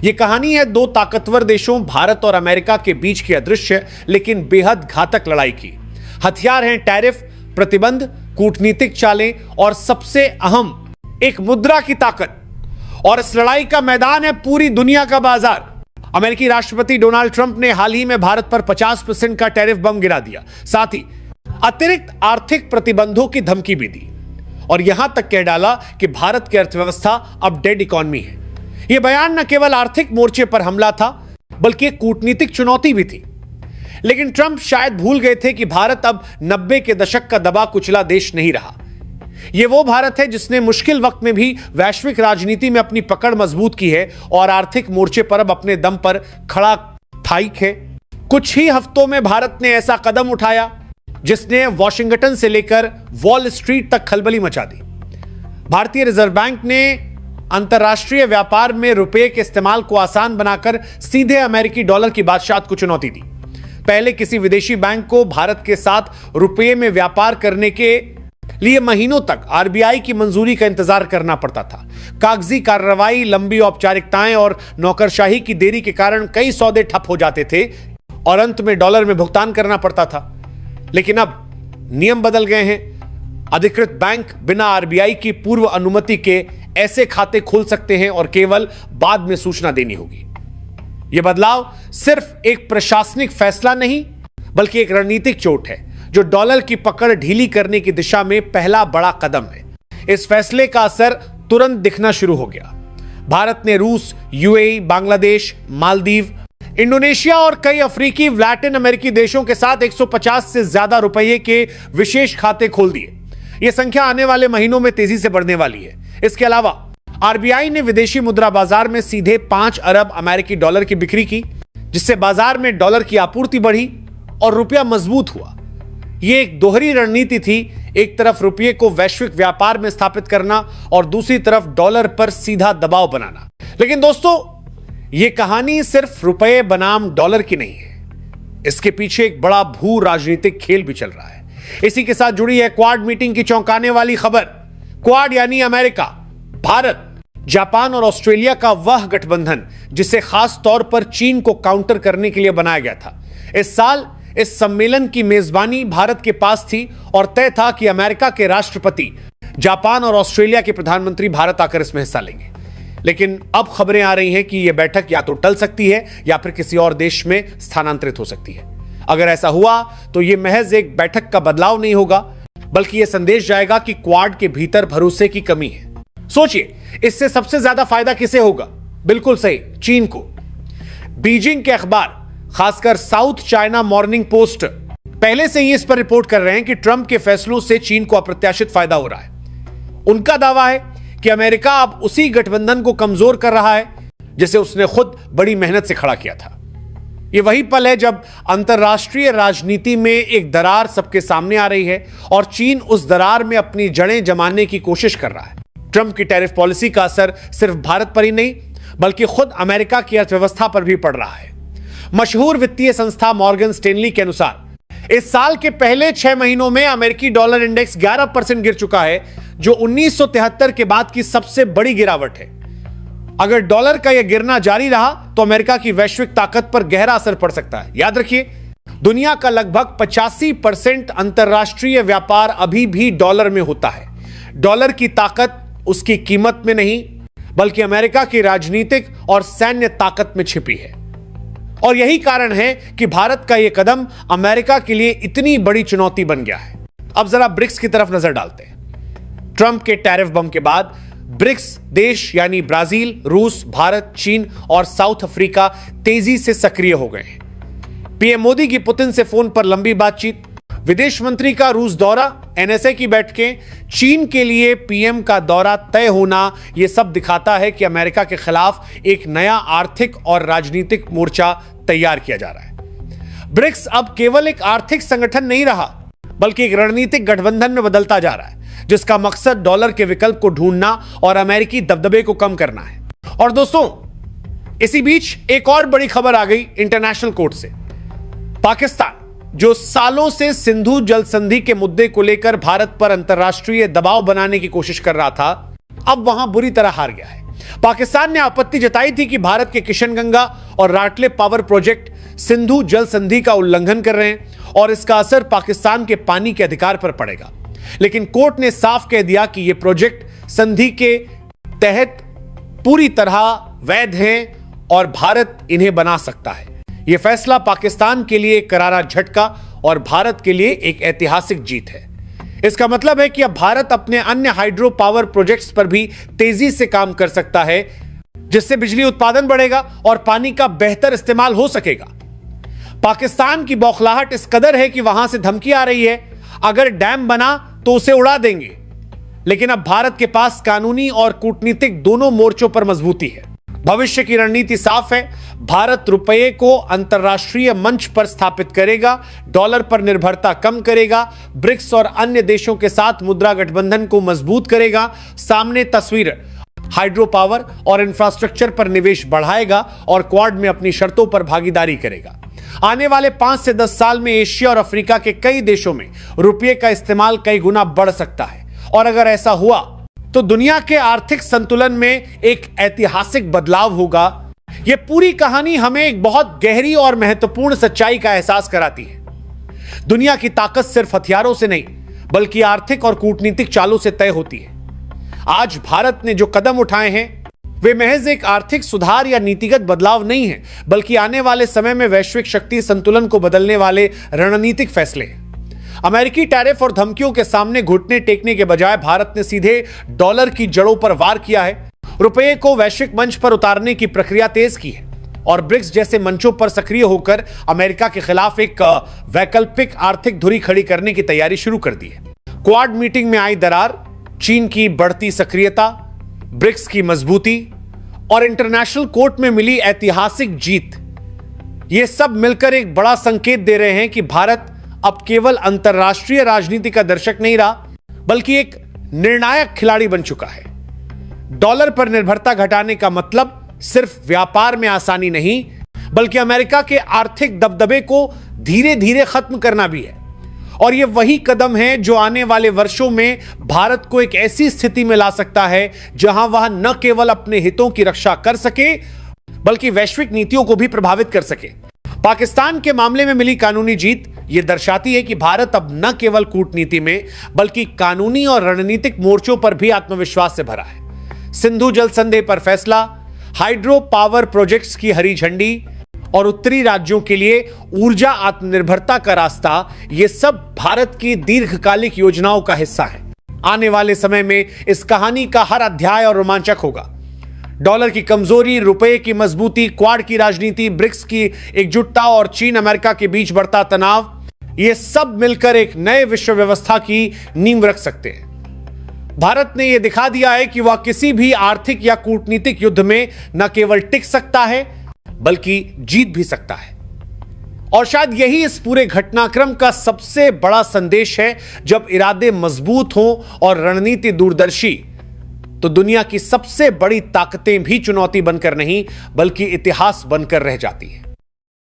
यह कहानी है दो ताकतवर देशों भारत और अमेरिका के बीच की अदृश्य लेकिन बेहद घातक लड़ाई की। हथियार हैं टैरिफ, प्रतिबंध, कूटनीतिक चालें और सबसे अहम एक मुद्रा की ताकत। और इस लड़ाई का मैदान है पूरी दुनिया का बाजार। अमेरिकी राष्ट्रपति डोनाल्ड ट्रंप ने हाल ही में भारत पर 50% का टैरिफ बम गिरा दिया, साथ ही अतिरिक्त आर्थिक प्रतिबंधों की धमकी भी दी और यहां तक कह डाला कि भारत की अर्थव्यवस्था अब डेड इकोनॉमी है। यह बयान न केवल आर्थिक मोर्चे पर हमला था बल्कि एक कूटनीतिक चुनौती भी थी। लेकिन ट्रंप शायद भूल गए थे कि भारत अब 90 के दशक का दबा कुचला देश नहीं रहा। यह वो भारत है जिसने मुश्किल वक्त में भी वैश्विक राजनीति में अपनी पकड़ मजबूत की है और आर्थिक मोर्चे पर अब अपने दम पर खड़ा थाइक है। कुछ ही हफ्तों में भारत ने ऐसा कदम उठाया जिसने वॉशिंगटन से लेकर वॉल स्ट्रीट तक खलबली मचा दी। भारतीय रिजर्व बैंक ने अंतरराष्ट्रीय व्यापार में रुपए के इस्तेमाल को आसान बनाकर सीधे अमेरिकी डॉलर की बादशाहत को चुनौती दी। पहले किसी विदेशी बैंक को भारत के साथ रुपए में व्यापार करने के लिए महीनों तक आरबीआई की मंजूरी का इंतजार करना पड़ता था। कागजी कार्रवाई, लंबी औपचारिकताएं और नौकरशाही की देरी के कारण कई सौदे ठप हो जाते थे और अंत में डॉलर में भुगतान करना पड़ता था। लेकिन अब नियम बदल गए हैं। अधिकृत बैंक बिना आरबीआई की पूर्व अनुमति के ऐसे खाते खोल सकते हैं और केवल बाद में सूचना देनी होगी। यह बदलाव सिर्फ एक प्रशासनिक फैसला नहीं बल्कि एक रणनीतिक चोट है जो डॉलर की पकड़ ढीली करने की दिशा में पहला बड़ा कदम है। इस फैसले का असर तुरंत दिखना शुरू हो गया। भारत ने रूस, यूएई, बांग्लादेश, मालदीव, इंडोनेशिया और कई अफ्रीकी लैटिन अमेरिकी देशों के साथ 150 से ज्यादा रुपये के विशेष खाते खोल दिए। यह संख्या आने वाले महीनों में तेजी से बढ़ने वाली है। इसके अलावा आरबीआई ने विदेशी मुद्रा बाजार में सीधे 5 अरब अमेरिकी डॉलर की बिक्री की, जिससे बाजार में डॉलर की आपूर्ति बढ़ी और रुपया मजबूत हुआ। यह एक दोहरी रणनीति थी, एक तरफ रुपये को वैश्विक व्यापार में स्थापित करना और दूसरी तरफ डॉलर पर सीधा दबाव बनाना। लेकिन दोस्तों, यह कहानी सिर्फ रुपये बनाम डॉलर की नहीं है। इसके पीछे एक बड़ा भू राजनीतिक खेल भी चल रहा है। इसी के साथ जुड़ी है क्वाड मीटिंग की चौंकाने वाली खबर। क्वाड यानी अमेरिका, भारत, जापान और ऑस्ट्रेलिया का वह गठबंधन जिसे खास तौर पर चीन को काउंटर करने के लिए बनाया गया था। इस साल इस सम्मेलन की मेजबानी भारत के पास थी और तय था कि अमेरिका के राष्ट्रपति, जापान और ऑस्ट्रेलिया के प्रधानमंत्री भारत आकर इसमें हिस्सा लेंगे। लेकिन अब खबरें आ रही हैं कि यह बैठक या तो टल सकती है या फिर किसी और देश में स्थानांतरित हो सकती है। अगर ऐसा हुआ तो यह महज एक बैठक का बदलाव नहीं होगा बल्कि यह संदेश जाएगा कि क्वाड के भीतर भरोसे की कमी है। सोचिए, इससे सबसे ज्यादा फायदा किसे होगा? बिल्कुल सही, चीन को। बीजिंग के अखबार, खासकर साउथ चाइना मॉर्निंग पोस्ट, पहले से ही इस पर रिपोर्ट कर रहे हैं कि ट्रंप के फैसलों से चीन को अप्रत्याशित फायदा हो रहा है। उनका दावा है कि अमेरिका अब उसी गठबंधन को कमजोर कर रहा है जिसे उसने खुद बड़ी मेहनत से खड़ा किया था। यह वही पल है जब अंतरराष्ट्रीय राजनीति में एक दरार सबके सामने आ रही है और चीन उस दरार में अपनी जड़ें जमाने की कोशिश कर रहा है। ट्रंप की टैरिफ पॉलिसी का असर सिर्फ भारत पर ही नहीं बल्कि खुद अमेरिका की अर्थव्यवस्था पर भी पड़ रहा है। मशहूर वित्तीय संस्था मॉर्गन स्टैनली के अनुसार इस साल के पहले 6 महीनों में अमेरिकी डॉलर इंडेक्स 11% गिर चुका है, जो 1973 के बाद की सबसे बड़ी गिरावट है। अगर डॉलर का यह गिरना जारी रहा तो अमेरिका की वैश्विक ताकत पर गहरा असर पड़ सकता है। याद रखिए, दुनिया का लगभग 85% अंतरराष्ट्रीय व्यापार अभी भी डॉलर में होता है। डॉलर की ताकत उसकी कीमत में नहीं बल्कि अमेरिका की राजनीतिक और सैन्य ताकत में छिपी है। और यही कारण है कि भारत का यह कदम अमेरिका के लिए इतनी बड़ी चुनौती बन गया है। अब जरा ब्रिक्स की तरफ नजर डालते हैं। ट्रंप के टैरिफ बम के बाद ब्रिक्स देश यानी ब्राजील, रूस, भारत, चीन और साउथ अफ्रीका तेजी से सक्रिय हो गए हैं। पीएम मोदी की पुतिन से फोन पर लंबी बातचीत, विदेश मंत्री का रूस दौरा, एनएसए की बैठकें, चीन के लिए पीएम का दौरा तय होना, यह सब दिखाता है कि अमेरिका के खिलाफ एक नया आर्थिक और राजनीतिक मोर्चा तैयार किया जा रहा है। ब्रिक्स अब केवल एक आर्थिक संगठन नहीं रहा बल्कि एक रणनीतिक गठबंधन में बदलता जा रहा है जिसका मकसद डॉलर के विकल्प को ढूंढना और अमेरिकी दबदबे को कम करना है। और दोस्तों, इसी बीच एक और बड़ी खबर आ गई इंटरनेशनल कोर्ट से। पाकिस्तान, जो सालों से सिंधु जल संधि के मुद्दे को लेकर भारत पर अंतरराष्ट्रीय दबाव बनाने की कोशिश कर रहा था, अब वहां बुरी तरह हार गया है। पाकिस्तान ने आपत्ति जताई थी कि भारत के किशनगंगा और राटले पावर प्रोजेक्ट सिंधु जल संधि का उल्लंघन कर रहे हैं और इसका असर पाकिस्तान के पानी के अधिकार पर पड़ेगा। लेकिन कोर्ट ने साफ कह दिया कि यह प्रोजेक्ट संधि के तहत पूरी तरह वैध हैं और भारत इन्हें बना सकता है। यह फैसला पाकिस्तान के लिए एक करारा झटका और भारत के लिए एक ऐतिहासिक जीत है। इसका मतलब है कि अब भारत अपने अन्य हाइड्रो पावर प्रोजेक्ट्स पर भी तेजी से काम कर सकता है, जिससे बिजली उत्पादन बढ़ेगा और पानी का बेहतर इस्तेमाल हो सकेगा। पाकिस्तान की बौखलाहट इस कदर है कि वहां से धमकी आ रही है, अगर डैम बना तो उसे उड़ा देंगे। लेकिन अब भारत के पास कानूनी और कूटनीतिक दोनों मोर्चों पर मजबूती है। भविष्य की रणनीति साफ है। भारत रुपये को अंतर्राष्ट्रीय मंच पर स्थापित करेगा, डॉलर पर निर्भरता कम करेगा, ब्रिक्स और अन्य देशों के साथ मुद्रा गठबंधन को मजबूत करेगा, सामने तस्वीर हाइड्रो पावर और इंफ्रास्ट्रक्चर पर निवेश बढ़ाएगा और क्वाड में अपनी शर्तों पर भागीदारी करेगा। आने वाले 5 से 10 साल में एशिया और अफ्रीका के कई देशों में रुपये का इस्तेमाल कई गुना बढ़ सकता है और अगर ऐसा हुआ तो दुनिया के आर्थिक संतुलन में एक ऐतिहासिक बदलाव होगा। यह पूरी कहानी हमें एक बहुत गहरी और महत्वपूर्ण सच्चाई का एहसास कराती है। दुनिया की ताकत सिर्फ हथियारों से नहीं बल्कि आर्थिक और कूटनीतिक चालों से तय होती है। आज भारत ने जो कदम उठाए हैं वे महज एक आर्थिक सुधार या नीतिगत बदलाव नहीं है, बल्कि आने वाले समय में वैश्विक शक्ति संतुलन को बदलने वाले रणनीतिक फैसले हैं। अमेरिकी टैरिफ और धमकियों के सामने घुटने टेकने के बजाय भारत ने सीधे डॉलर की जड़ों पर वार किया है, रुपये को वैश्विक मंच पर उतारने की प्रक्रिया तेज की है और ब्रिक्स जैसे मंचों पर सक्रिय होकर अमेरिका के खिलाफ एक वैकल्पिक आर्थिक धुरी खड़ी करने की तैयारी शुरू कर दी है। क्वाड मीटिंग में आई दरार, चीन की बढ़ती सक्रियता, ब्रिक्स की मजबूती और इंटरनेशनल कोर्ट में मिली ऐतिहासिक जीत, ये सब मिलकर एक बड़ा संकेत दे रहे हैं कि भारत अब केवल अंतर्राष्ट्रीय राजनीति का दर्शक नहीं रहा बल्कि एक निर्णायक खिलाड़ी बन चुका है। डॉलर पर निर्भरता घटाने का मतलब सिर्फ व्यापार में आसानी नहीं बल्कि अमेरिका के आर्थिक दबदबे को धीरे धीरे खत्म करना भी है। और यह वही कदम है जो आने वाले वर्षों में भारत को एक ऐसी स्थिति में ला सकता है जहां वह न केवल अपने हितों की रक्षा कर सके बल्कि वैश्विक नीतियों को भी प्रभावित कर सके। पाकिस्तान के मामले में मिली कानूनी जीत यह दर्शाती है कि भारत अब न केवल कूटनीति में बल्कि कानूनी और रणनीतिक मोर्चों पर भी आत्मविश्वास से भरा है। सिंधु जल संधि पर फैसला, हाइड्रो पावर प्रोजेक्ट्स की हरी झंडी और उत्तरी राज्यों के लिए ऊर्जा आत्मनिर्भरता का रास्ता, यह सब भारत की दीर्घकालिक योजनाओं का हिस्सा है। आने वाले समय में इस कहानी का हर अध्याय और रोमांचक होगा। डॉलर की कमजोरी, रुपए की मजबूती, क्वाड की राजनीति, ब्रिक्स की एकजुटता और चीन अमेरिका के बीच बढ़ता तनाव, ये सब मिलकर एक नए विश्व व्यवस्था की नींव रख सकते हैं। भारत ने यह दिखा दिया है कि वह किसी भी आर्थिक या कूटनीतिक युद्ध में न केवल टिक सकता है बल्कि जीत भी सकता है। और शायद यही इस पूरे घटनाक्रम का सबसे बड़ा संदेश है। जब इरादे मजबूत हों और रणनीति दूरदर्शी तो दुनिया की सबसे बड़ी ताकतें भी चुनौती बनकर नहीं बल्कि इतिहास बनकर रह जाती है।